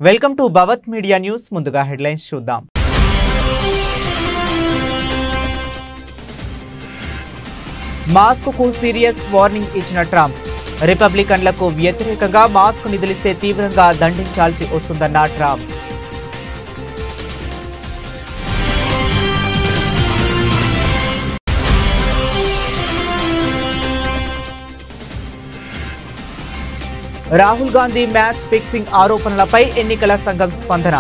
Welcome to Bhavat media news. ముందుగా headlines చూద్దాం. Musk కు సీరియస్ వార్నింగ్ ఇచ్చిన ట్రంప్. రిపబ్లికన్లకు వ్యతిరేకంగా మాస్క్ నిధులిస్తే తీవ్రంగా దండించాల్సి వస్తుందన్న Trump. Rahul Gandhi match fixing ఆరోపణలపై ఎన్నికల సంఘం స్పందన.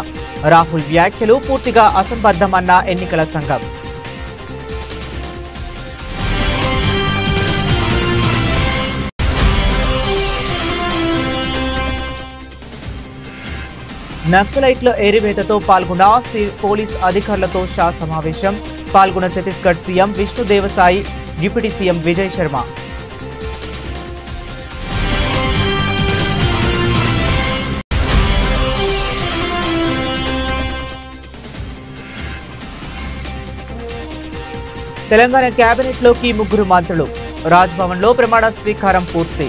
రాహుల్ వ్యాఖ్యలు పూర్తిగా అసంబద్ధమన్న ఎన్నికల సంఘం. నక్సలైట్ల ఏరివేతతో పాల్గొన్న పోలీస్ అధికారులతో షా సమావేశం. పాల్గొన్న Chhattisgarh CM Vishnu దేవసాయి, deputy CM Vijay Sharma. Telangana కేబినెట్లోకి 3 మంత్రులు. రాజ్భవన్లో ప్రమాణ స్వీకారం పూర్తి.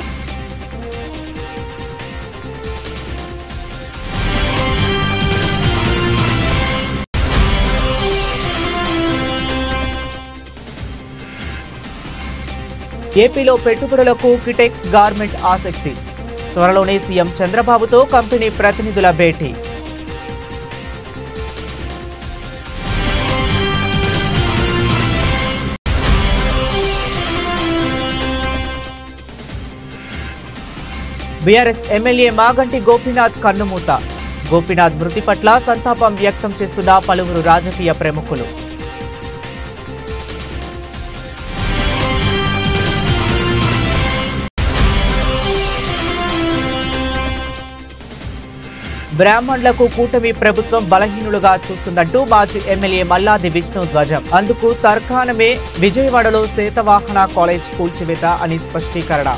ఏపీలో పెట్టుబడులకు కిటెక్స్ గార్మెంట్ ఆసక్తి. త్వరలోనే సీఎం చంద్రబాబుతో కంపెనీ ప్రతినిధుల భేటీ. బీఆర్ఎస్ ఎమ్మెల్యే మాగంటి గోపీనాథ్ కన్నుమూత. గోపీనాథ్ మృతి పట్ల సంతాపం వ్యక్తం చేస్తున్న పలువురు రాజకీయ ప్రముఖులు. బ్రాహ్మణులకు కూటమి ప్రభుత్వం బలహీనులుగా చూస్తుందంటూ మాజీ ఎమ్మెల్యే మల్లాది విష్ణు ధ్వజం. అందుకు తర్కాణమే విజయవాడలో శాతవాహన కాలేజ్ కూల్చివేత అని స్పష్టీకరణ.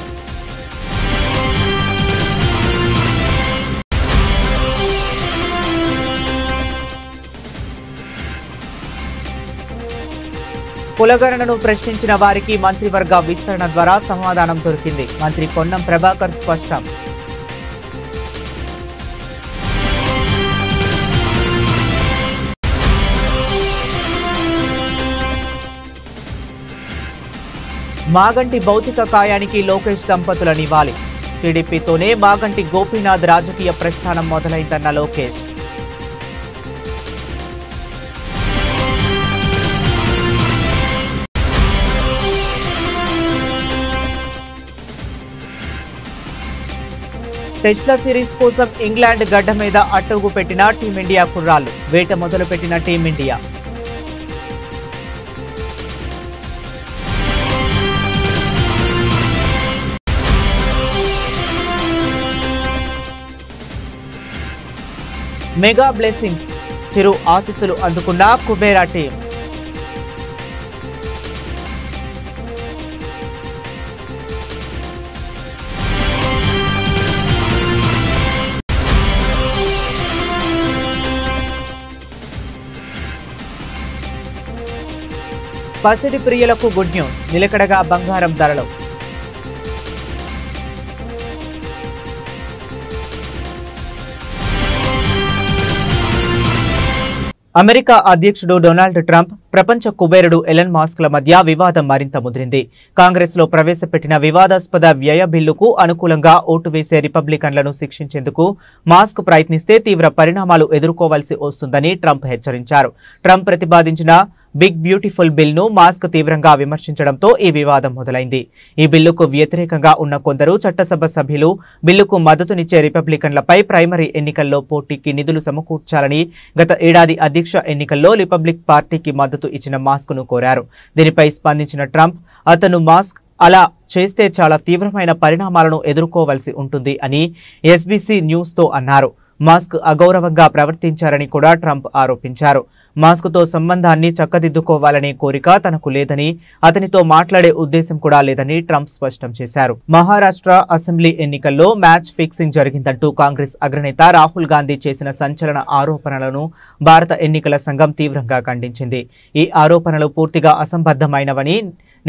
కులగణనను ప్రశ్నించిన వారికి మంత్రివర్గ విస్తరణ ద్వారా సమాధానం దొరికింది. మంత్రి పొన్నం ప్రభాకర్ స్పష్టం. మాగంటి భౌతిక కాయానికి లోకేష్ దంపతుల నివాళి. టీడీపీతోనే మాగంటి గోపీనాథ్ రాజకీయ ప్రస్థానం మొదలైందన్న లోకేష్. టెస్ట్ల సిరీస్ కోసం ఇంగ్లాండ్ గడ్డ మీద అట్టుగు పెట్టిన టీమిండియా కుర్రాళ్లు. వేట మొదలుపెట్టిన టీమిండియా. Mega blessings. చిరు ఆశీస్సులు అందుకున్న కుబేరా టీం. పసిడి ప్రియులకు గుడ్ న్యూస్. నిలకడగా బంగారం ధరలు. అమెరికా అధ్యక్షుడు డొనాల్డ్ ట్రంప్, ప్రపంచ కుబేరుడు ఎలన్ మాస్క్ల మధ్య వివాదం మరింత ముదిరింది. కాంగ్రెస్ లో ప్రవేశపెట్టిన వివాదాస్పద వ్యయ బిల్లుకు అనుకూలంగా ఓటు వేసే రిపబ్లికన్లను శిక్షించేందుకు మాస్క్ ప్రయత్నిస్తే తీవ్ర పరిణామాలు ఎదుర్కోవాల్సి వస్తుందని ట్రంప్ హెచ్చరించారు. ట్రంప్ ప్రతిపాదించిన బిగ్ బ్యూటిఫుల్ బిల్ను మాస్క్ తీవ్రంగా విమర్శించడంతో ఈ వివాదం మొదలైంది. ఈ బిల్లుకు వ్యతిరేకంగా ఉన్న కొందరు చట్టసభ సభ్యులు బిల్లుకు మద్దతునిచ్చే రిపబ్లికన్లపై ప్రైమరీ ఎన్నికల్లో పోటీకి నిధులు సమకూర్చాలని గత ఏడాది అధ్యక్ష ఎన్నికల్లో రిపబ్లిక్ పార్టీకి మద్దతు ఇచ్చిన మాస్క్ను కోరారు. దీనిపై స్పందించిన ట్రంప్, అతను మాస్క్ అలా చేస్తే చాలా తీవ్రమైన పరిణామాలను ఎదుర్కోవాల్సి ఉంటుంది అని ఎస్బీసీ న్యూస్తో అన్నారు. మాస్క్ అగౌరవంగా ప్రవర్తించారని కూడా ట్రంప్ ఆరోపించారు. మాస్క్తో సంబంధాన్ని చక్కదిద్దుకోవాలనే కోరిక తనకు లేదని, అతనితో మాట్లాడే ఉద్దేశం కూడా లేదని ట్రంప్ స్పష్టం చేశారు. మహారాష్ట్ర అసెంబ్లీ ఎన్నికల్లో మ్యాచ్ ఫిక్సింగ్ జరిగిందంటూ కాంగ్రెస్ అగ్రనేత రాహుల్ గాంధీ చేసిన సంచలన ఆరోపణలను భారత ఎన్నికల సంఘం తీవ్రంగా ఖండించింది. ఈ ఆరోపణలు పూర్తిగా అసంబద్ధమైనవని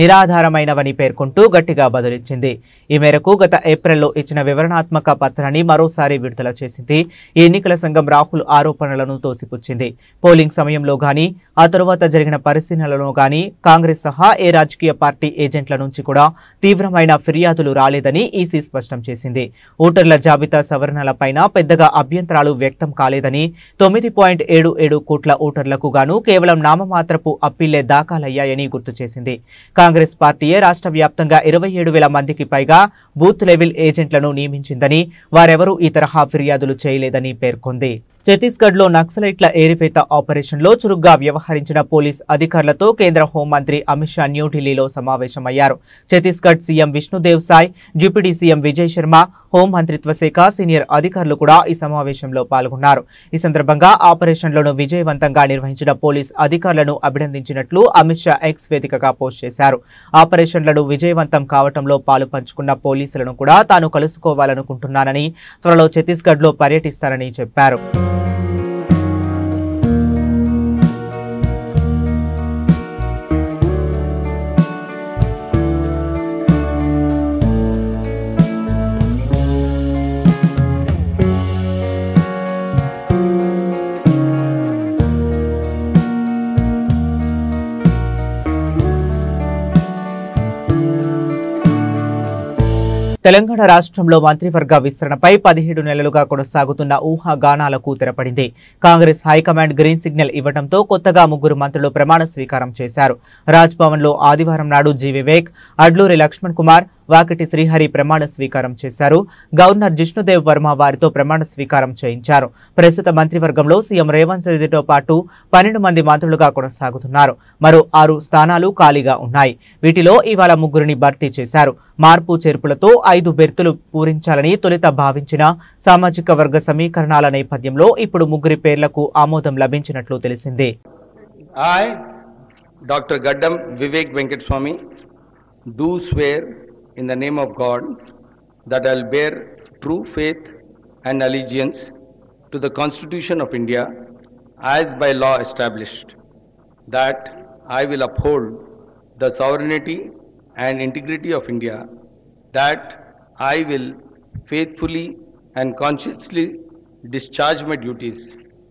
నిరాధారమైనవని పేర్కొంటూ గట్టిగా బదులిచ్చింది. ఈ మేరకు గత ఏప్రిల్లో ఇచ్చిన వివరణాత్మక పత్రాన్ని మరోసారి విడుదల చేసింది. ఈ ఎన్నికల సంఘం రాహుల్ ఆరోపణలను తోసిపుచ్చింది. పోలింగ్ సమయంలో గానీ ఆ తరువాత జరిగిన పరిశీలనలో గానీ కాంగ్రెస్ సహా ఏ రాజకీయ పార్టీ ఏజెంట్ల నుంచి కూడా తీవ్రమైన ఫిర్యాదులు రాలేదని ఈసీ స్పష్టం చేసింది. ఓటర్ల జాబితా సవరణలపైన పెద్దగా అభ్యంతరాలు వ్యక్తం కాలేదని, 9.77 కోట్ల ఓటర్లకు గాను కేవలం నామమాత్రపు అప్పీళ్లే దాఖలయ్యాయని గుర్తు చేసింది. కాంగ్రెస్ పార్టీయే రాష్ట్ర వ్యాప్తంగా 27,000 మందికి పైగా బూత్ లెవెల్ ఏజెంట్లను నియమించిందని, వారెవరూ ఈ తరహా ఫిర్యాదులు చేయలేదని పేర్కొంది. ఛత్తీస్గఢ్లో నక్సలైట్ల ఏరివేత ఆపరేషన్లో చురుగ్గా వ్యవహరించిన పోలీస్ అధికారులతో కేంద్ర హోంమంత్రి అమిత్ షా న్యూఢిల్లీలో సమావేశమయ్యారు. Chhattisgarh CM Vishnudev Sai, deputy CM Vijay Sharma, హోంమంత్రిత్వ శాఖ సీనియర్ అధికారులు కూడా ఈ సమావేశంలో పాల్గొన్నారు. ఈ సందర్భంగా ఆపరేషన్లను విజయవంతంగా నిర్వహించిన పోలీస్ అధికారులను అభినందించినట్లు అమిత్ షా ఎక్స్ వేదికగా పోస్ట్ చేశారు. ఆపరేషన్లను విజయవంతం కావడంలో పాలు పంచుకున్న పోలీసులను కూడా తాను కలుసుకోవాలనుకుంటున్నానని, త్వరలో ఛత్తీస్గఢ్లో పర్యటిస్తానని చెప్పారు. తెలంగాణ రాష్ట్రంలో మంత్రివర్గ విస్తరణపై 17 నెలలుగా కొనసాగుతున్న ఊహాగానాలకు తెరపడింది. కాంగ్రెస్ హైకమాండ్ గ్రీన్ సిగ్నల్ ఇవ్వడంతో కొత్తగా 3 మంత్రులు ప్రమాణ స్వీకారం చేశారు. రాజ్భవన్లో ఆదివారం నాడు జి వివేక్, అడ్లూరి లక్ష్మణ్ కుమార్, వాకిటి శ్రీహరి ప్రమాణ స్వీకారం చేశారు. గవర్నర్ జిష్ణుదేవ్ వర్మ వారితో ప్రమాణ స్వీకారం చేయించారు. ప్రస్తుత మంత్రివర్గంలో సీఎం రేవంత్ రెడ్డితో పాటు 12 మంది మంత్రులుగా కొనసాగుతున్నారు. మరో 6 స్థానాలు ఖాళీగా ఉన్నాయి. వీటిలో ఇవాళ 3 భర్తీ చేశారు. మార్పు చేర్పులతో 5 బెర్తులు పూరించాలని తొలుత భావించిన సామాజిక వర్గ సమీకరణాల నేపథ్యంలో ఇప్పుడు 3 పేర్లకు ఆమోదం లభించినట్లు తెలిసింది. డాక్టర్ గడ్డం Vivek Venkataswamy do swear in the name of God that I will bear true faith and allegiance to the Constitution of India as by law established, that I will uphold the sovereignty and integrity of India, that I will faithfully and conscientiously discharge my duties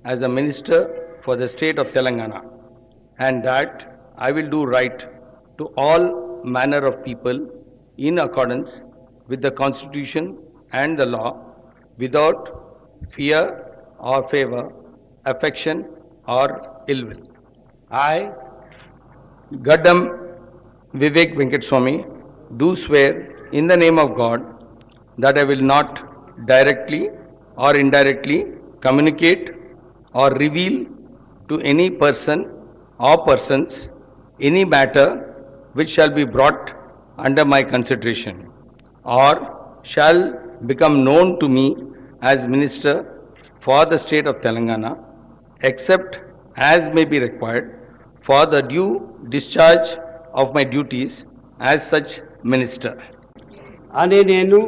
as a minister for the state of Telangana, and that I will do right to all manner of people in accordance with the Constitution and the law, without fear or favor, affection or ill will. I, Gaddam Vivek Venkateswamy, do swear in the name of God that I will not directly or indirectly communicate or reveal to any person or persons any matter which shall be brought under my consideration or shall become known to me as Minister for the state of Telangana, except as may be required for the due discharge of my duties as such Minister. అనే నేను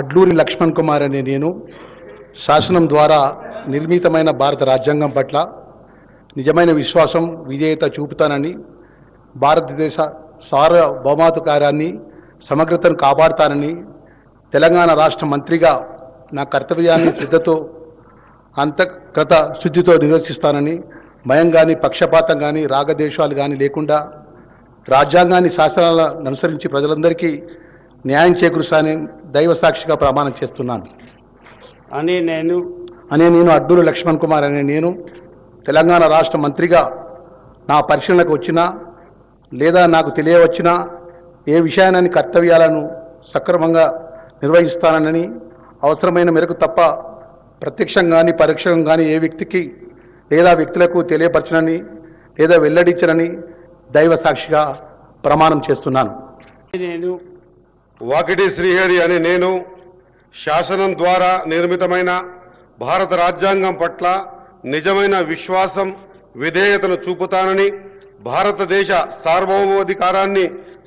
అడ్లూరి లక్ష్మణ్ కుమార్ అనే నేను శాసనం ద్వారా నిర్మితమైన భారత రాజ్యాంగం పట్ల నిజమైన విశ్వాసం విధేయత చూపుతానని, భారతదేశ సార్వభౌమాధికారాన్ని సమగ్రతను కాపాడుతానని, తెలంగాణ రాష్ట్ర మంత్రిగా నా కర్తవ్యాన్ని శ్రద్ధతో అంతఃకృత శుద్ధితో నిర్వర్తిస్తానని, భయం కానీ పక్షపాతం కానీ రాగద్వేషాలు కానీ లేకుండా రాజ్యాంగాన్ని శాసనాలను అనుసరించి ప్రజలందరికీ న్యాయం చేకూరుస్తానని దైవ సాక్షిగా ప్రమాణం చేస్తున్నాను. అనే నేను అడ్డూరి లక్ష్మణ్ కుమార్ అనే నేను తెలంగాణ రాష్ట్ర మంత్రిగా నా పరిశీలనకు వచ్చినా లేదా నాకు తెలియవచ్చినా ఏ విషయాన్ని కర్తవ్యాలను సక్రమంగా నిర్వహిస్తానని, అవసరమైన మేరకు తప్ప ప్రత్యక్షం కానీ పరోక్షం కానీ ఏ వ్యక్తికి లేదా వ్యక్తులకు తెలియపరచనని లేదా వెల్లడించనని దైవ సాక్షిగా ప్రమాణం చేస్తున్నాను. నేను వాకిటి శ్రీహరి అనే నేను శాసనం ద్వారా నిర్మితమైన భారత రాజ్యాంగం పట్ల నిజమైన విశ్వాసం విధేయతను చూపుతానని, భారతదేశ సార్వభౌమాధికారాన్ని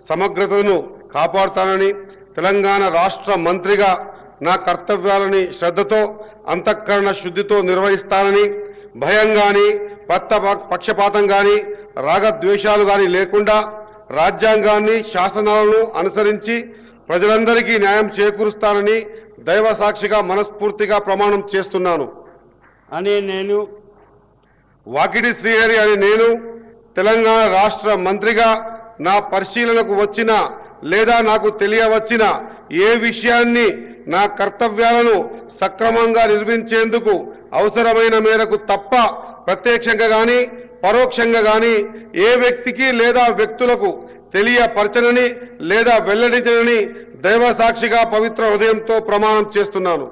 సమగ్రతను కాపాడుతానని, తెలంగాణ రాష్ట్ర మంత్రిగా నా కర్తవ్యాలని శ్రద్ధతో అంతఃకరణ శుద్ధితో నిర్వహిస్తానని, భయం గాని పక్షపాతం గాని రాగద్వేషాలు గాని లేకుండా రాజ్యాంగాన్ని శాసనాలను అనుసరించి ప్రజలందరికీ న్యాయం చేకూరుస్తానని దైవ సాక్షిగా మనస్ఫూర్తిగా ప్రమాణం చేస్తున్నాను అని నేను వాకిటి శ్రీహరి అని నేను తెలంగాణ రాష్ట్ర మంత్రిగా నా పరిశీలనకు వచ్చిన లేదా నాకు తెలియవచ్చిన ఏ విషయాన్ని నా కర్తవ్యాలను సక్రమంగా నిర్వహించేందుకు అవసరమైన మేరకు తప్ప ప్రత్యక్షంగా గాని పరోక్షంగా గాని ఏ వ్యక్తికి లేదా వ్యక్తులకు తెలియపరచనని లేదా వెల్లడించనని దైవ సాక్షిగా పవిత్ర హృదయంతో ప్రమాణం చేస్తున్నాను.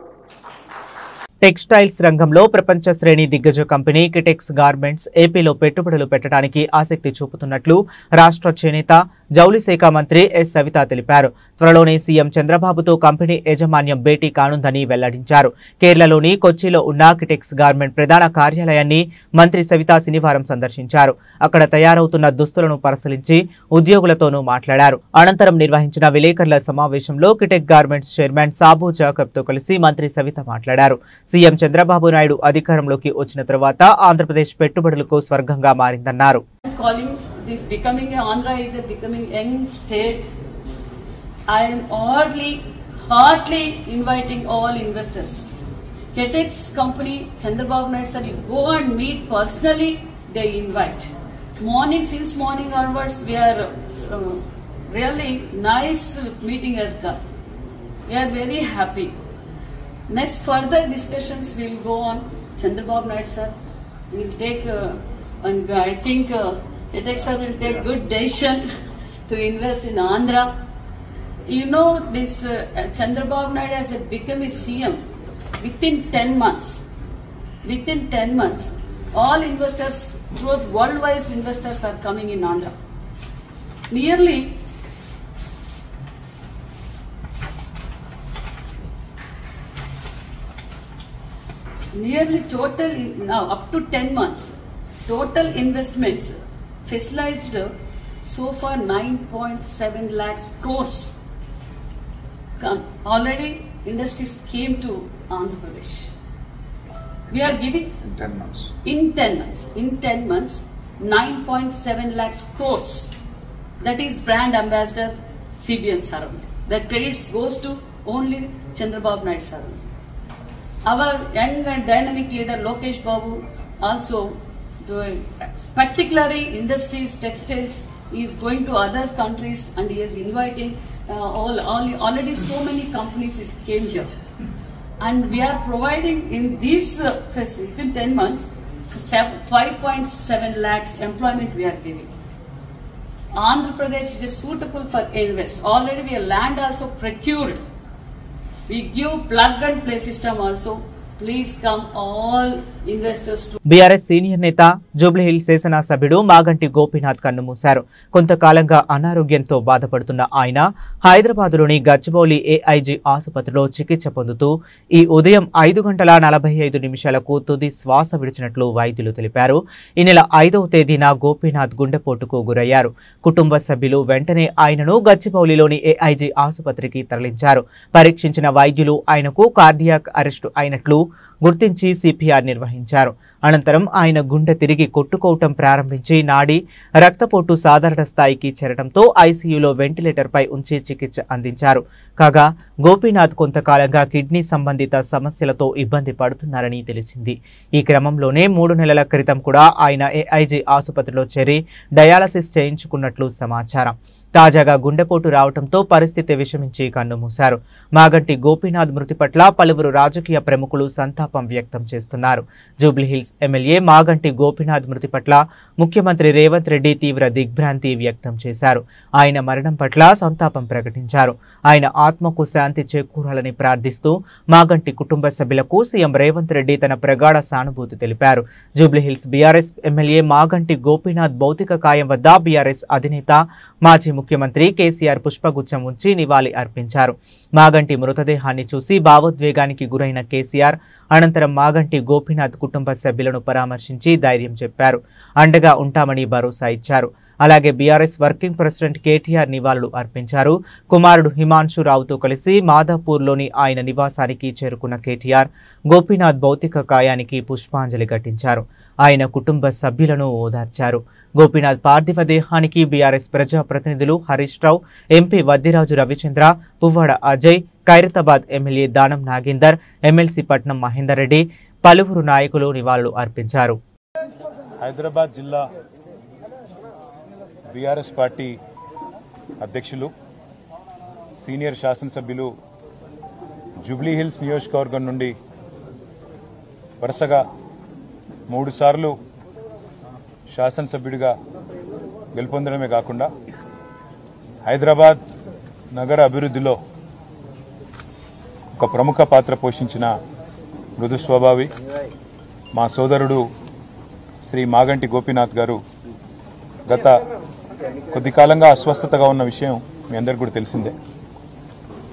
టెక్స్టైల్స్ రంగంలో ప్రపంచ శ్రేణి దిగ్గజ కంపెనీ కిటెక్స్ గార్మెంట్స్ ఏపీలో పెట్టుబడులు పెట్టడానికి ఆసక్తి చూపుతున్నట్లు రాష్ట్ర చేనేత జౌళి శాఖ మంత్రి ఎస్ సవిత తెలిపారు. త్వరలోనే సీఎం చంద్రబాబుతో కంపెనీ యాజమాన్యం భేటీ కానుందని వెల్లడించారు. కేరళలోని కొచ్చిలో ఉన్న కిటెక్స్ గార్మెంట్ ప్రధాన కార్యాలయాన్ని మంత్రి సవిత శనివారం సందర్శించారు. అక్కడ తయారవుతున్న దుస్తులను పరిశీలించి ఉద్యోగులతోనూ మాట్లాడారు. అనంతరం నిర్వహించిన విలేకరుల సమావేశంలో కిటెక్ గార్మెంట్స్ చైర్మన్ సాబు జాకబ్తో కలిసి మంత్రి సవిత మాట్లాడారు. సీఎం చంద్రబాబు నాయుడు అధికారంలోకి వచ్చిన తర్వాత ఆంధ్రప్రదేశ్ పెట్టుబడులకు స్వర్గంగా మారిందన్నారు. This becoming Andhra is a becoming young state. I am heartily inviting all investors. KTEX company, Chandrababu Naidu sir, you go and meet personally. They invite. Since morning onwards, we are really nice meeting has done. We are very happy. Next further discussions will go on. Chandrababu Naidu sir will take and I think. KTEX will take good decision to invest in Andhra. You know, this Chandrababu Naidu has become a CM within 10 months. Within 10 months, all investors, throughout worldwide investors are coming in Andhra. Nearly total, now up to 10 months, total investments facilized so far 9.7 lakhs crores. Already industries came to Andhra Pradesh. We are giving in 10 months 9.7 lakhs crores. That is brand ambassador CBN Saravali. That credits goes to only Chandrababu Naidu Saravali. Our young and dynamic leader Lokesh Babu also, particularly industries, textiles, he is going to other countries and he is inviting already so many companies came here. And we are providing in these facilities in 10 months 5.7 lakhs employment we are giving. Andhra Pradesh is suitable for invest. Already we have land also procured. We give plug and play system also. Please come all investors to BRS senior నేత జూబ్లీహిల్స్ శాసనసభ్యుడు మాగంటి గోపీనాథ్ కన్నుమూశారు. కొంతకాలంగా అనారోగ్యంతో బాధపడుతున్న ఆయన హైదరాబాద్లోని Gachibowli AIG ఆసుపత్రిలో చికిత్స పొందుతూ ఈ ఉదయం 5:45 తుది శ్వాస విడిచినట్లు వైద్యులు తెలిపారు. ఈ నెల 5వ తేదీన గోపీనాథ్ గుండెపోటుకు గురయ్యారు. కుటుంబ సభ్యులు వెంటనే ఆయనను గచ్చిబౌలిలోని ఏఐజీ ఆసుపత్రికి తరలించారు. పరీక్షించిన వైద్యులు ఆయనకు కార్డియాక్ అరెస్టు అయినట్లు గుర్తించి సిపిఆర్ నిర్వహించారు. అనంతరం ఆయన గుండె తిరిగి కొట్టుకోవటం ప్రారంభించి నాడి రక్తపోటు సాధారణ స్థాయికి చేరడంతో ఐసీయూలో వెంటిలేటర్పై ఉంచి చికిత్స అందించారు. కాగా గోపీనాథ్ కొంతకాలంగా కిడ్నీ సంబంధిత సమస్యలతో ఇబ్బంది పడుతున్నారని తెలిసింది. ఈ క్రమంలోనే 3 నెలల క్రితం కూడా ఆయన ఏఐజీ ఆసుపత్రిలో చేరి డయాలసిస్ చేయించుకున్నట్లు సమాచారం. తాజాగా గుండెపోటు రావడంతో పరిస్థితి విషమించి కన్నుమూశారు. మాగంటి గోపీనాథ్ మృతి పట్ల పలువురు రాజకీయ ప్రముఖులు సంతాపం వ్యక్తం చేస్తున్నారు. జూబ్లీహిల్స్ ఎమ్మెల్యే మాగంటి గోపీనాథ్ మృతి పట్ల ముఖ్యమంత్రి రేవంత్ రెడ్డి తీవ్ర దిగ్భ్రాంతి వ్యక్తం చేశారు. ఆయన మరణం పట్ల సంతాపం ప్రకటించారు. ఆయన ఆత్మకు శాంతి చేకూరాలని ప్రార్థిస్తూ మాగంటి కుటుంబ సభ్యులకు సీఎం రేవంత్ రెడ్డి తన ప్రగాఢ సానుభూతి తెలిపారు. జూబ్లీహిల్స్ బీఆర్ఎస్ ఎమ్మెల్యే మాగంటి గోపీనాథ్ భౌతిక కాయం వద్ద బీఆర్ఎస్ అధినేత మాజీ ముఖ్యమంత్రి కేసీఆర్ పుష్పగుచ్చం ఉంచి నివాళి అర్పించారు. మాగంటి మృతదేహాన్ని చూసి భావోద్వేగానికి గురైన కేసీఆర్ అనంతరం మాగంటి గోపీనాథ్ కుటుంబ సభ్యులను పరామర్శించి ధైర్యం చెప్పారు. అండగా ఉంటామని భరోసా ఇచ్చారు. అలాగే బీఆర్ఎస్ వర్కింగ్ ప్రెసిడెంట్ కేటీఆర్ నివాళులు అర్పించారు. కుమారుడు హిమాంశు రావుతో కలిసి మాధాపూర్లోని ఆయన నివాసానికి చేరుకున్న కేటీఆర్ గోపీనాథ్ భౌతిక కాయానికి పుష్పాంజలి ఘటించారు. ఆయన కుటుంబ సభ్యులను ఓదార్చారు. గోపీనాథ్ పార్థివ దేహానికి బీఆర్ఎస్ ప్రజాప్రతినిధులు Harish Rao, MP Vaddiraju Ravichandra, Puvvada Ajay, Khairatabad MLA Danam Nagender, MLC పట్నం మహేందర్ రెడ్డి, పలువురు నాయకులు నివాళులు అర్పించారు. హైదరాబాద్ జిల్లా బీఆర్ఎస్ పార్టీ అధ్యక్షులు, సీనియర్ శాసనసభ్యులు, జూబ్లీహిల్స్ నియోజకవర్గం నుండి వరుసగా 3 సార్లు శాసనసభ్యుడిగా గెలుపొందడమే కాకుండా హైదరాబాద్ నగర అభివృద్ధిలో ఒక ప్రముఖ పాత్ర పోషించిన మృదు స్వభావి మా సోదరుడు శ్రీ మాగంటి గోపీనాథ్ గారు గత కొద్ది కాలంగా అస్వస్థతగా ఉన్న విషయం మీ అందరికీ కూడా తెలిసిందే.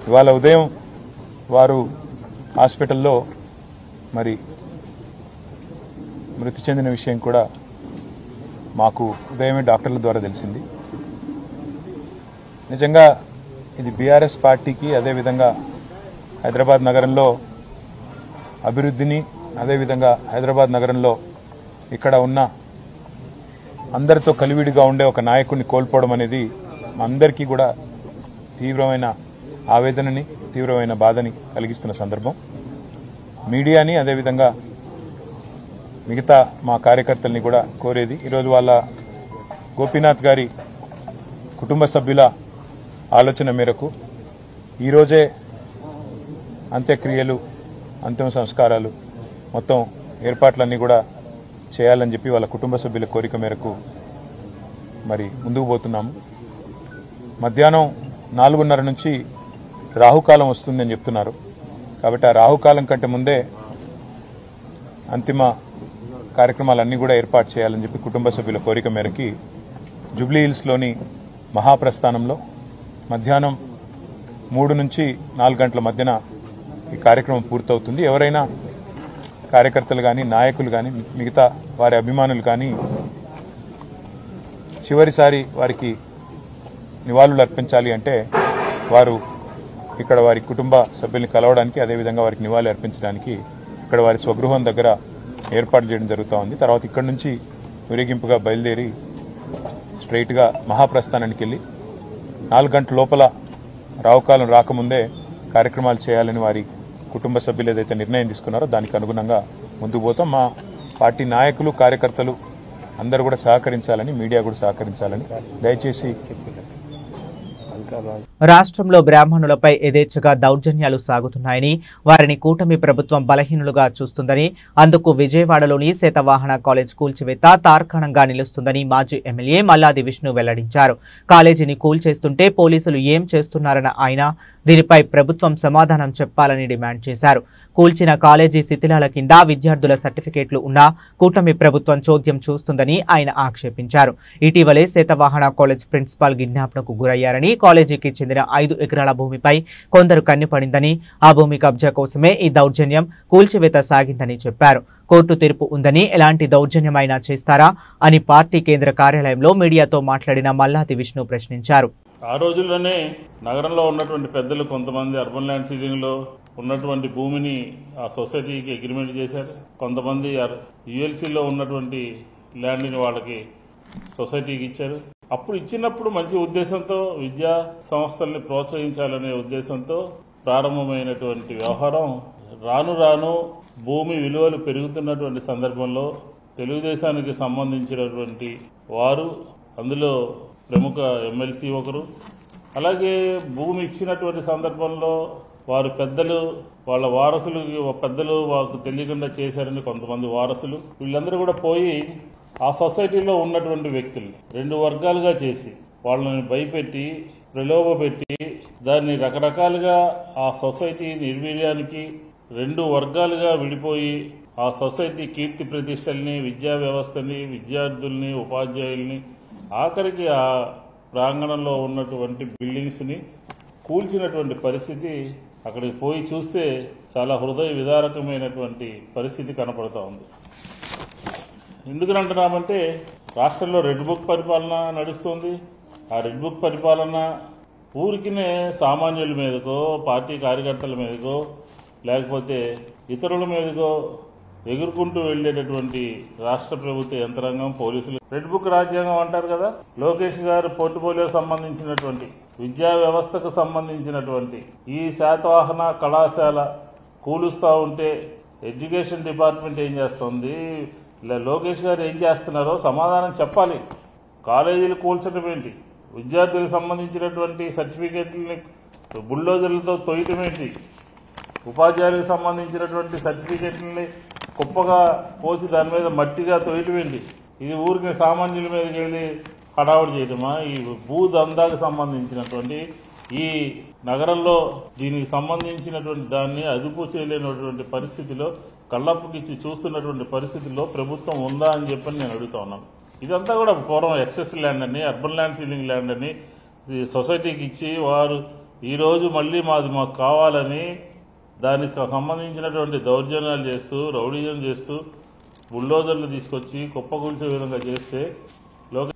ఇవాళ ఉదయం వారు హాస్పిటల్లో మరి మృతి చెందిన విషయం కూడా మాకు ఉదయమే డాక్టర్ల ద్వారా తెలిసింది. నిజంగా ఇది బీఆర్ఎస్ పార్టీకి, అదేవిధంగా హైదరాబాద్ నగరంలో అభివృద్ధిని, అదేవిధంగా హైదరాబాద్ నగరంలో ఇక్కడ ఉన్న అందరితో కలివిడిగా ఉండే ఒక నాయకుడిని కోల్పోవడం అనేది మా అందరికీ కూడా తీవ్రమైన ఆవేదనని, తీవ్రమైన బాధని కలిగిస్తున్న సందర్భం. మీడియాని, అదేవిధంగా మిగతా మా కార్యకర్తల్ని కూడా కోరేది, ఈరోజు వాళ్ళ గోపీనాథ్ గారి కుటుంబ సభ్యుల ఆలోచన మేరకు ఈరోజే అంత్యక్రియలు, అంతిమ సంస్కారాలు మొత్తం ఏర్పాట్లన్నీ కూడా చేయాలని చెప్పి వాళ్ళ కుటుంబ సభ్యుల కోరిక మేరకు మరి ముందుకు పోతున్నాము. మధ్యాహ్నం 4:30 నుంచి రాహుకాలం వస్తుందని చెప్తున్నారు. కాబట్టి ఆ రాహుకాలం కంటే ముందే అంతిమ కార్యక్రమాలన్నీ కూడా ఏర్పాటు చేయాలని చెప్పి కుటుంబ సభ్యుల కోరిక మేరకి జూబ్లీహిల్స్లోని మహాప్రస్థానంలో మధ్యాహ్నం 3 నుంచి 4 గంటల మధ్యన ఈ కార్యక్రమం పూర్తవుతుంది. ఎవరైనా కార్యకర్తలు కానీ, నాయకులు కానీ, మిగతా వారి అభిమానులు కానీ చివరిసారి వారికి నివాళులు అర్పించాలి అంటే వారు ఇక్కడ వారి కుటుంబ సభ్యుల్ని కలవడానికి, అదేవిధంగా వారికి నివాళులు అర్పించడానికి ఇక్కడ వారి స్వగృహం దగ్గర ఏర్పాటు చేయడం జరుగుతూ ఉంది. తర్వాత ఇక్కడ నుంచి ఊరేగింపుగా బయలుదేరి స్ట్రైట్గా మహాప్రస్థానానికి వెళ్ళి 4 గంటల లోపల రావుకాలం రాకముందే కార్యక్రమాలు చేయాలని వారి కుటుంబ సభ్యులు ఏదైతే నిర్ణయం తీసుకున్నారో దానికి అనుగుణంగా ముందుకు పోతాం. మా పార్టీ నాయకులు, కార్యకర్తలు అందరూ కూడా సహకరించాలని, మీడియా కూడా సహకరించాలని దయచేసి. రాష్ట్రంలో బ్రాహ్మణులపై యథేచ్ఛగా దౌర్జన్యాలు సాగుతున్నాయని, వారిని కూటమి ప్రభుత్వం బలహీనులుగా చూస్తుందని, అందుకు విజయవాడలోని శాతవాహన కాలేజ్ కూల్చివేత తార్కాణంగా నిలుస్తుందని మాజీ ఎమ్మెల్యే మల్లాది విష్ణు వెల్లడించారు. కాలేజీని కూల్చేస్తుంటే పోలీసులు ఏం చేస్తున్నారన్న ఆయన దీనిపై ప్రభుత్వం సమాధానం చెప్పాలని డిమాండ్ చేశారు. కూల్చిన కాలేజీ శిథిలాల కింద విద్యార్థుల సర్టిఫికేట్లు ఉన్నా కూటమి ప్రభుత్వం చోద్యం చూస్తుందని ఆయన ఆక్షేపించారు. ఇటీవలే శాతవాహన కాలేజ్ ప్రిన్సిపాల్ కిడ్నాప్కు గురయ్యారని, కాలేజీకి చెందిన 5 ఎకరాల భూమిపై కొందరు కన్నుపడిందని, ఆ భూమి కబ్జా కోసమే ఈ దౌర్జన్యం, కూల్చివేత సాగిందని చెప్పారు. కోర్టు తీర్పు ఉందని ఎలాంటి దౌర్జన్యమైనా చేస్తారా అని పార్టీ కేంద్ర కార్యాలయంలో మీడియాతో మాట్లాడిన మల్లాది విష్ణు ప్రశ్నించారు. ఆ రోజుల్లోనే నగరంలో ఉన్నటువంటి పెద్దలు కొంతమంది అర్బన్ ల్యాండ్ సీలింగ్లో ఉన్నటువంటి భూమిని ఆ సొసైటీకి అగ్రిమెంట్ చేశారు. కొంతమంది యుఎల్సీలో ఉన్నటువంటి ల్యాండ్ని వాళ్ళకి సొసైటీకి ఇచ్చారు. అప్పుడు ఇచ్చినప్పుడు మంచి ఉద్దేశంతో, విద్యా సంస్థల్ని ప్రోత్సహించాలనే ఉద్దేశంతో ప్రారంభమైనటువంటి వ్యవహారం రాను రాను భూమి విలువలు పెరుగుతున్నటువంటి సందర్భంలో తెలుగుదేశానికి సంబంధించినటువంటి వారు, అందులో ప్రముఖ ఎమ్మెల్సీ ఒకరు, అలాగే భూమి ఇచ్చినటువంటి సందర్భంలో వారు పెద్దలు, వాళ్ళ వారసులు, పెద్దలు వాళ్ళకు తెలియకుండా చేశారని కొంతమంది వారసులు, వీళ్ళందరూ కూడా పోయి ఆ సొసైటీలో ఉన్నటువంటి వ్యక్తులు 2 వర్గాలుగా చేసి వాళ్ళని భయపెట్టి, ప్రలోభపెట్టి, దాన్ని రకరకాలుగా ఆ సొసైటీ నిర్వీర్యానికి 2 వర్గాలుగా విడిపోయి ఆ సొసైటీ కీర్తి ప్రతిష్టల్ని, విద్యా వ్యవస్థని, విద్యార్థుల్ని, ఉపాధ్యాయుల్ని, ఆఖరికి ఆ ప్రాంగణంలో ఉన్నటువంటి బిల్డింగ్స్ని కూల్చినటువంటి పరిస్థితి. అక్కడికి పోయి చూస్తే చాలా హృదయ విదారకమైనటువంటి పరిస్థితి కనపడుతూ ఉంది. ఎందుకని అంటున్నామంటే రాష్ట్రంలో రెడ్ బుక్ పరిపాలన నడుస్తుంది. ఆ రెడ్ బుక్ పరిపాలన ఊరికినే సామాన్యుల మీదకో, పార్టీ కార్యకర్తల మీదకో, లేకపోతే ఇతరుల మీదకో ఎగురుకుంటూ వెళ్లేటటువంటి రాష్ట్ర ప్రభుత్వ యంత్రాంగం, పోలీసులు రెడ్ బుక్ రాజ్యాంగం అంటారు కదా. లోకేష్ గారు పోర్ట్ఫోలియో సంబంధించినటువంటి విద్యా వ్యవస్థకు సంబంధించినటువంటి ఈ శాతవాహన కళాశాల కూలుస్తూ ఉంటే ఎడ్యుకేషన్ డిపార్ట్మెంట్ ఏం చేస్తుంది, లోకేష్ గారు ఏం చేస్తున్నారో సమాధానం చెప్పాలి. కాలేజీలు కూల్చడం ఏంటి, విద్యార్థులకు సంబంధించినటువంటి సర్టిఫికెట్లని బుల్డోజర్లతో తొయ్యటం ఏంటి, ఉపాధ్యాయులకు సంబంధించినటువంటి సర్టిఫికెట్లని కుప్పగా పోసి దాని మీద మట్టిగా తొయ్యటం ఏంటి? ఇది ఊరికి సామాన్యుల మీదకి వెళ్ళి హడావుడి చేయటమా? ఈ భూదందాకు సంబంధించినటువంటి ఈ నగరంలో దీనికి సంబంధించినటువంటి దాన్ని అదుపు చేయలేనటువంటి పరిస్థితిలో, కళ్ళప్పుకిచ్చి చూస్తున్నటువంటి పరిస్థితుల్లో ప్రభుత్వం ఉందా అని చెప్పని నేను అడుగుతా ఉన్నాను. ఇదంతా కూడా పూర్వం ఎక్సెస్ ల్యాండ్ అని, అర్బన్ ల్యాండ్ సీలింగ్ ల్యాండ్ అని సొసైటీకి ఇచ్చి వారు ఈరోజు మళ్ళీ మాకు కావాలని దానికి సంబంధించినటువంటి దౌర్జన్యాలు చేస్తూ, రౌడీజం చేస్తూ, బుల్డోజర్లు తీసుకొచ్చి కుప్పకూల్చే విధంగా చేస్తే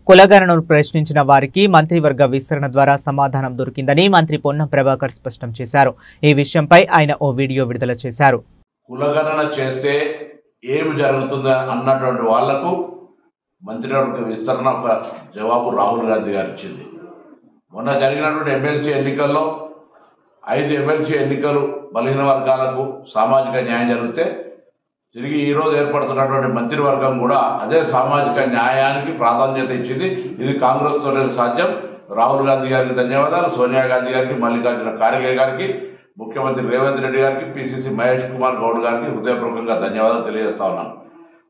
కులగణను ప్రశ్నించిన వారికి మంత్రివర్గ విస్తరణ ద్వారా సమాధానం దొరికిందని మంత్రి పొన్నం ప్రభాకర్ స్పష్టం చేశారు. ఈ విషయంపై ఆయన ఓ వీడియో విడుదల చేశారు. కులగణన చేస్తే ఏమి జరుగుతుందా అన్నటువంటి వాళ్లకు మంత్రివర్గ విస్తరణ ఒక జవాబు రాహుల్ గాంధీ గారు ఇచ్చింది. మొన్న జరిగినటువంటి ఎమ్మెల్సీ ఎన్నికల్లో 5 ఎమ్మెల్సీ ఎన్నికలు బలహీన వర్గాలకు సామాజిక న్యాయం జరిగితే తిరిగి ఈరోజు ఏర్పడుతున్నటువంటి మంత్రివర్గం కూడా అదే సామాజిక న్యాయానికి ప్రాధాన్యత ఇచ్చింది. ఇది కాంగ్రెస్తోనే సాధ్యం. రాహుల్ గాంధీ గారికి ధన్యవాదాలు, సోనియా గాంధీ గారికి, మల్లికార్జున ఖార్గే గారికి, ముఖ్యమంత్రి రేవంత్ రెడ్డి గారికి, పిసిసి మహేష్ కుమార్ గౌడ్ గారికి హృదయపూర్వకంగా ధన్యవాదాలు తెలియజేస్తా ఉన్నాను.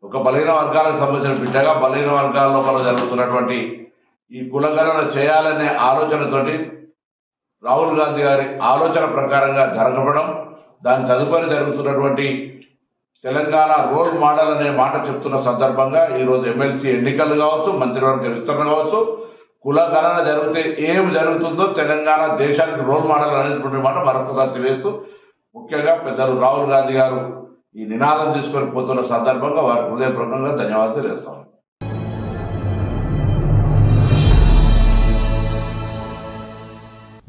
ఒక బలహీన వర్గాలకు సంబంధించిన బిడ్డగా బలహీన వర్గాల లోపల జరుగుతున్నటువంటి ఈ కులగణన చేయాలనే ఆలోచనతోటి రాహుల్ గాంధీ గారి ఆలోచన ప్రకారంగా జరగడం, దాని తదుపరి జరుగుతున్నటువంటి తెలంగాణ రోల్ మోడల్ అనే మాట చెప్తున్న సందర్భంగా ఈరోజు ఎమ్మెల్సీ ఎన్నికలు కావచ్చు, మంత్రివర్గ విస్తరణ కావచ్చు, కులగణన జరిగితే ఏం జరుగుతుందో తెలంగాణ దేశానికి రోల్ మోడల్ అనేటువంటి మాట మరొకసారి తెలియజేస్తూ, ముఖ్యంగా పెద్దలు రాహుల్ గాంధీ గారు ఈ నినాదం తీసుకొని పోతున్న సందర్భంగా వారికి హృదయపూర్వకంగా ధన్యవాదాలు తెలియజేస్తాను.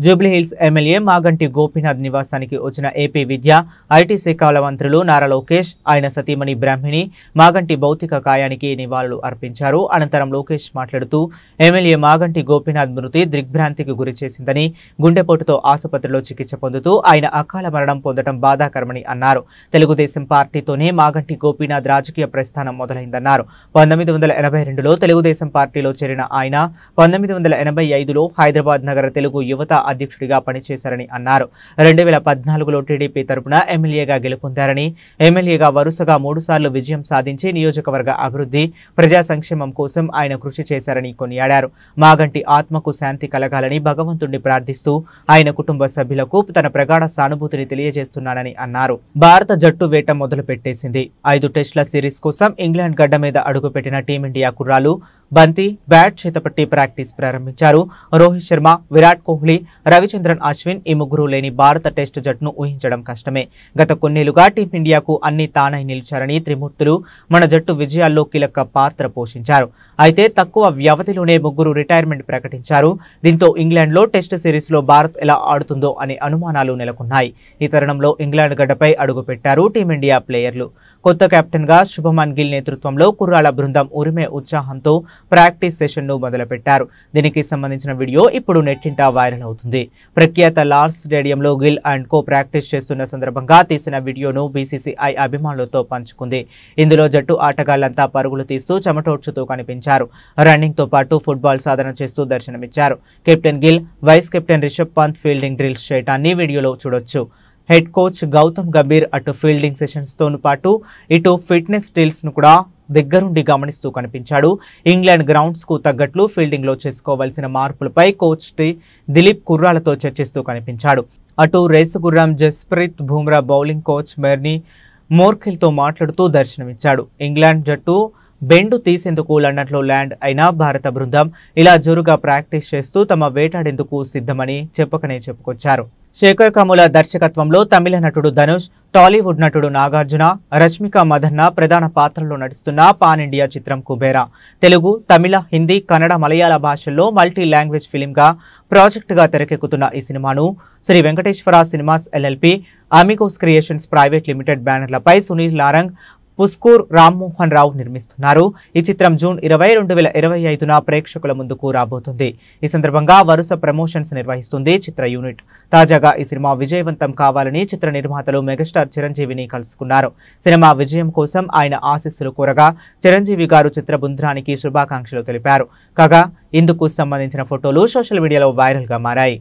జూబ్లీహిల్స్ ఎమ్మెల్యే మాగంటి గోపీనాథ్ నివాసానికి వచ్చిన ఏపీ విద్యా ఐటీ శాఖల మంత్రులు నారా లోకేష్, ఆయన సతీమణి బ్రాహ్మిణి మాగంటి భౌతిక కాయానికి నివాళులు అర్పించారు. అనంతరం లోకేష్ మాట్లాడుతూ ఎమ్మెల్యే మాగంటి గోపీనాథ్ మృతి దిగ్భ్రాంతికి గురి చేసిందని, గుండెపోటుతో ఆసుపత్రిలో చికిత్స పొందుతూ ఆయన అకాల మరణం పొందడం బాధాకరమని అన్నారు. తెలుగుదేశం పార్టీతోనే మాగంటి గోపీనాథ్ రాజకీయ ప్రస్థానం మొదలైందన్నారు. 1982లో తెలుగుదేశం పార్టీలో చేరిన ఆయన 1985లో హైదరాబాద్ నగర తెలుగు యువత అధ్యక్షుడిగా పనిచేశారని అన్నారు. 2014లో టీడీపీ తరపున ఎమ్మెల్యేగా గెలుపొందారని, ఎమ్మెల్యేగా వరుసగా 3 సార్లు విజయం సాధించి నియోజకవర్గ అభివృద్ధి, ప్రజా సంక్షేమం కోసం ఆయన కృషి చేశారని కొనియాడారు. మాగంటి ఆత్మకు శాంతి కలగాలని భగవంతుడిని ప్రార్థిస్తూ ఆయన కుటుంబ సభ్యులకు తన ప్రగాఢ సానుభూతిని తెలియజేస్తున్నానని అన్నారు. భారత జట్టు వేట మొదలు పెట్టేసింది. 5 టెస్టుల సిరీస్ కోసం ఇంగ్లాండ్ గడ్డ మీద అడుగుపెట్టిన టీమిండియా కుర్రాలు బంతి, బ్యాట్ చేతపట్టి ప్రాక్టీస్ ప్రారంభించారు. రోహిత్ శర్మ, విరాట్ కోహ్లీ, రవిచంద్రన్ అశ్విన్ ఈ ముగ్గురు లేని భారత టెస్టు జట్టును ఊహించడం కష్టమే. గత కొన్నేళ్లుగా టీమిండియాకు అన్ని తానై నిలిచారని త్రిమూర్తులు మన జట్టు విజయాల్లో కీలక పాత్ర పోషించారు. అయితే తక్కువ వ్యవధిలోనే ముగ్గురు రిటైర్మెంట్ ప్రకటించారు. దీంతో ఇంగ్లాండ్లో టెస్టు సిరీస్లో భారత్ ఎలా ఆడుతుందో అనే అనుమానాలు నెలకొన్నాయి. ఈ తరుణంలో ఇంగ్లాండ్ గడ్డపై అడుగుపెట్టారు టీమిండియా ప్లేయర్లు. కొత్త కెప్టెన్గా శుభమన్ గిల్ నేతృత్వంలో కుర్రాళ్ల బృందం ఉరిమే ఉత్సాహంతో ప్రాక్టీస్ సెషన్ను మొదలుపెట్టారు. దీనికి సంబంధించిన వీడియో ఇప్పుడు నెట్టింట వైరల్ అవుతుంది. ప్రఖ్యాత లార్డ్స్ స్టేడియంలో గిల్ అండ్ కో ప్రాక్టీస్ చేస్తున్న సందర్భంగా తీసిన వీడియోను బీసీసీఐ అభిమానులతో పంచుకుంది. ఇందులో జట్టు ఆటగాళ్లంతా పరుగులు తీస్తూ చెమటోడ్చుతూ కనిపించారు. రన్నింగ్తో పాటు ఫుట్బాల్ సాధన చేస్తూ దర్శనమిచ్చారు. Captain Gill, vice captain Rishabh Pant fielding drills చేయటాన్ని వీడియోలో చూడొచ్చు. హెడ్ కోచ్ గౌతమ్ గంభీర్ అటు ఫీల్డింగ్ సెషన్స్తో పాటు ఇటు ఫిట్నెస్ డ్రిల్స్ ను కూడా దగ్గరుండి గమనిస్తూ కనిపించాడు. ఇంగ్లాండ్ గ్రౌండ్స్ కు తగ్గట్లు ఫీల్డింగ్ లో చేసుకోవాల్సిన మార్పులపై కోచ్ దిలీప్ కుర్రాలతో చర్చిస్తూ కనిపించాడు. అటు రేసు గుర్రం జస్ప్రీత్ బుమ్రా బౌలింగ్ కోచ్ మెర్నీ మోర్కెల్తో మాట్లాడుతూ దర్శనమిచ్చాడు. ఇంగ్లాండ్ జట్టు బెండు తీసేందుకు లండన్లో ల్యాండ్ అయిన భారత బృందం ఇలా జోరుగా ప్రాక్టీస్ చేస్తూ తమ వేటాడేందుకు సిద్ధమని చెప్పకనే చెప్పుకొచ్చారు. శేఖర్ కమ్ముల దర్శకత్వంలో తమిళ నటుడు ధనుష్, టాలీవుడ్ నటుడు నాగార్జున, రష్మిక మదన్న ప్రధాన పాత్రల్లో నటిస్తున్న పాన్ ఇండియా చిత్రం కుబేరా తెలుగు, తమిళ, హిందీ, కన్నడ, మలయాళ భాషల్లో మల్టీ లాంగ్వేజ్ ఫిలింగా ప్రాజెక్టుగా తెరకెక్కుతున్న ఈ సినిమాను Sri Venkateswara cinemas LLP, Amigos creations private limited బ్యానర్లపై సునీల్ లారంగ్, పుస్కూర్ రామ్మోహన్ రావు నిర్మిస్తున్నారు. ఈ చిత్రం జూన్ 20, 2025న ప్రేక్షకుల ముందుకు రాబోతుంది. ఈ సందర్భంగా వరుస ప్రమోషన్స్ నిర్వహిస్తుంది చిత్ర యూనిట్. తాజాగా ఈ సినిమా విజయవంతం కావాలని చిత్ర నిర్మాతలు మెగాస్టార్ చిరంజీవిని కలుసుకున్నారు. సినిమా విజయం కోసం ఆయన ఆశీస్సులు కోరగా చిరంజీవి గారు చిత్ర బృందానికి శుభాకాంక్షలు తెలిపారు. కాగా ఇందుకు సంబంధించిన ఫోటోలు సోషల్ మీడియాలో వైరల్గా మారాయి.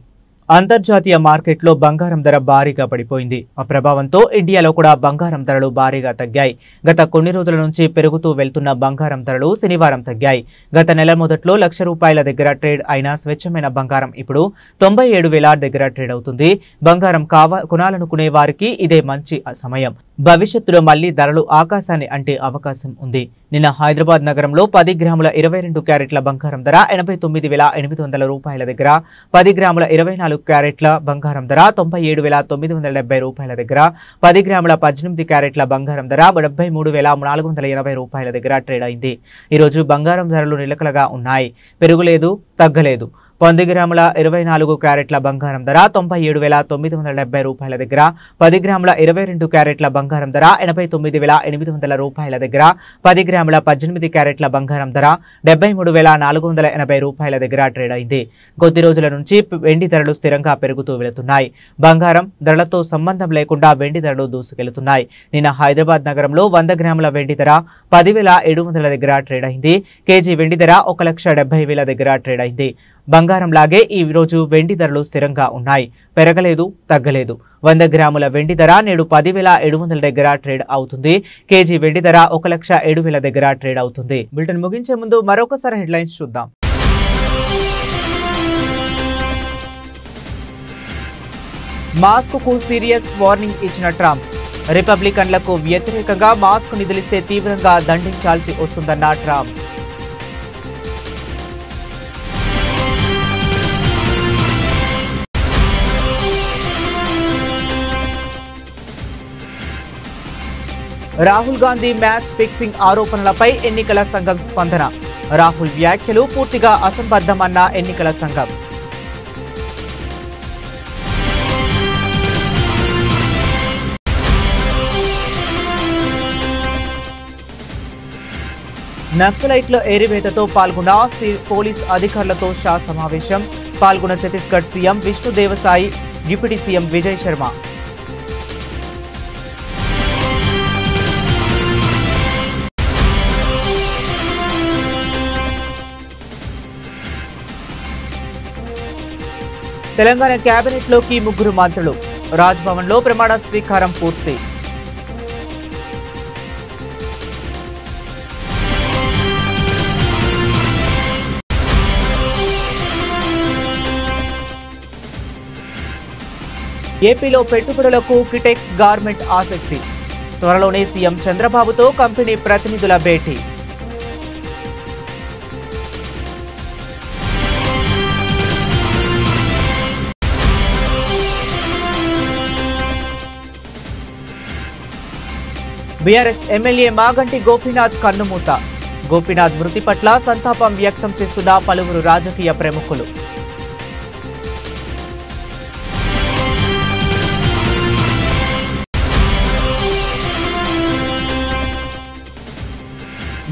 అంతర్జాతీయ మార్కెట్లో బంగారం ధర భారీగా పడిపోయింది. ఆ ప్రభావంతో ఇండియాలో కూడా బంగారం ధరలు భారీగా తగ్గాయి. గత కొన్ని రోజుల నుంచి పెరుగుతూ వెళ్తున్న బంగారం ధరలు శనివారం తగ్గాయి. గత నెల మొదట్లో ₹1,00,000 దగ్గర ట్రేడ్ అయిన స్వచ్ఛమైన బంగారం ఇప్పుడు 97,000 దగ్గర ట్రేడ్ అవుతుంది. బంగారం కొనాలనుకునే వారికి ఇదే మంచి సమయం. భవిష్యత్తులో మళ్లీ ధరలు ఆకాశాన్ని అంటే అవకాశం ఉంది. నిన్న హైదరాబాద్ నగరంలో 10 గ్రాముల 22 క్యారెట్ల బంగారం ధర ₹89,800 దగ్గర, 10 గ్రాముల 24 క్యారెట్ల బంగారం ధర ₹97,970 దగ్గర, 10 గ్రాముల 18 క్యారెట్ల బంగారం ధర ₹73,480 దగ్గర ట్రేడ్ అయింది. ఈరోజు బంగారం ధరలు నిలకడగా ఉన్నాయి, పెరుగులేదు, తగ్గలేదు. 10 గ్రాముల 24 క్యారెట్ల బంగారం ధర ₹97,970 దగ్గర, 10 గ్రాముల 22 క్యారెట్ల బంగారం ధర ₹89,800 దగ్గర, 10 గ్రాముల 18 క్యారెట్ల బంగారం ధర ₹73,480 దగ్గర ట్రేడ్ అయింది. కొద్ది రోజుల నుంచి వెండి ధరలు స్థిరంగా పెరుగుతూ వెళుతున్నాయి. బంగారం ధరలతో సంబంధం లేకుండా వెండి ధరలు దూసుకెళ్తున్నాయి. నిన్న హైదరాబాద్ నగరంలో 100 గ్రాముల వెండి ధర 10,700 దగ్గర ట్రేడ్ అయింది. కేజీ వెండి ధర 1,70,000 దగ్గర ట్రేడ్ అయింది. బంగారం లాగే ఈ రోజు వెండి ధరలు స్థిరంగా ఉన్నాయి, పెరగలేదు, తగ్గలేదు. 100 గ్రాముల వెండి ధర నేడు 10,700 దగ్గర ట్రేడ్ అవుతుంది. కేజీ వెండి ధర 1,07,000 దగ్గర ట్రేడ్ అవుతుంది. బులెటిన్ ముగించే ముందు మరొకసారి హెడ్లైన్స్ చూద్దాం. మాస్క్ కు సీరియస్ వార్నింగ్ ఇచ్చిన ట్రంప్. రిపబ్లికన్లకు వ్యతిరేకంగా మాస్క్ నిధులిస్తే తీవ్రంగా దండించాల్సి వస్తుందన్న Trump. Rahul Gandhi match fixing ఆరోపణలపై ఎన్నికల సంఘం స్పందన. రాహుల్ వ్యాఖ్యలు పూర్తిగా అసంబద్ధమన్న ఎన్నికల సంఘం. నక్సలైట్ల ఏరివేతతో పాల్గొన్న పోలీస్ అధికారులతో షా సమావేశం. పాల్గొన్న Chhattisgarh CM Vishnu దేవసాయి, deputy CM Vijay Sharma. Telangana కేబినెట్లోకి 3 మంత్రులు. రాజ్భవన్లో ప్రమాణ స్వీకారం పూర్తి. ఏపీలో పెట్టుబడులకు కిటెక్స్ గార్మెంట్ ఆసక్తి. త్వరలోనే సీఎం చంద్రబాబుతో కంపెనీ ప్రతినిధుల భేటీ. బీఆర్ఎస్ ఎమ్మెల్యే మాగంటి గోపీనాథ్ కన్నుమూత. గోపీనాథ్ మృతి పట్ల సంతాపం వ్యక్తం చేస్తున్న పలువురు రాజకీయ ప్రముఖులు.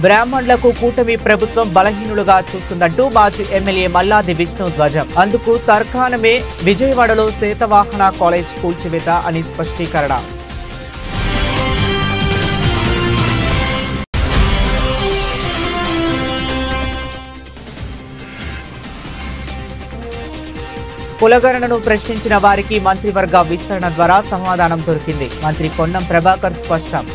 బ్రాహ్మణులకు కూటమి ప్రభుత్వం బలహీనులుగా చూస్తుందంటూ మాజీ ఎమ్మెల్యే మల్లాది విష్ణు ధ్వజం. అందుకు తర్కాణమే విజయవాడలో శాతవాహన కాలేజ్ కూల్చివేత అని స్పష్టీకరణ. కులగణనను ప్రశ్నించిన వారికి మంత్రివర్గ విస్తరణ ద్వారా సమాధానం దొరికింది. మంత్రి పొన్నం ప్రభాకర్ స్పష్టం.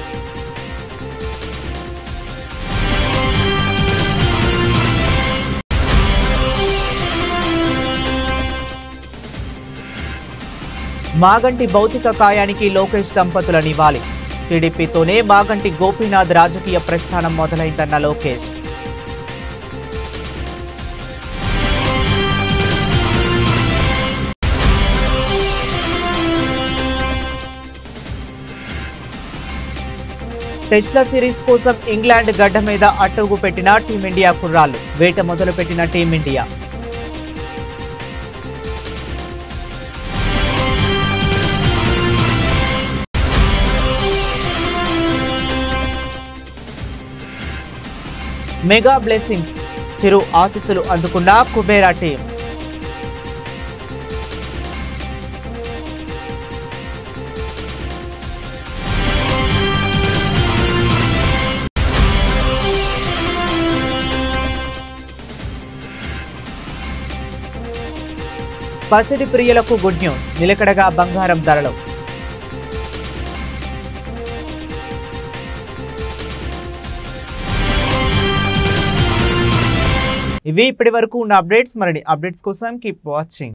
మాగంటి భౌతిక కాయానికి లోకేష్ దంపతుల నివాళి. టీడీపీతోనే మాగంటి గోపీనాథ్ రాజకీయ ప్రస్థానం మొదలైందన్న లోకేష్. టెస్ట్ల సిరీస్ కోసం ఇంగ్లాండ్ గడ్డ మీద అట్టుగు పెట్టిన టీమిండియా కుర్రాళ్లు. వేట మొదలుపెట్టిన టీమిండియా. మెగా బ్లెస్సింగ్స్, చిరు ఆశీస్సులు అందుకున్న కుబేరా టీం. పసిడి ప్రియులకు గుడ్ న్యూస్, నిలకడగా బంగారం ధరలు. ఇవి ఇప్పటి వరకు ఉన్న అప్డేట్స్. మరిన్ని అప్డేట్స్ కోసం కీప్ వాచింగ్.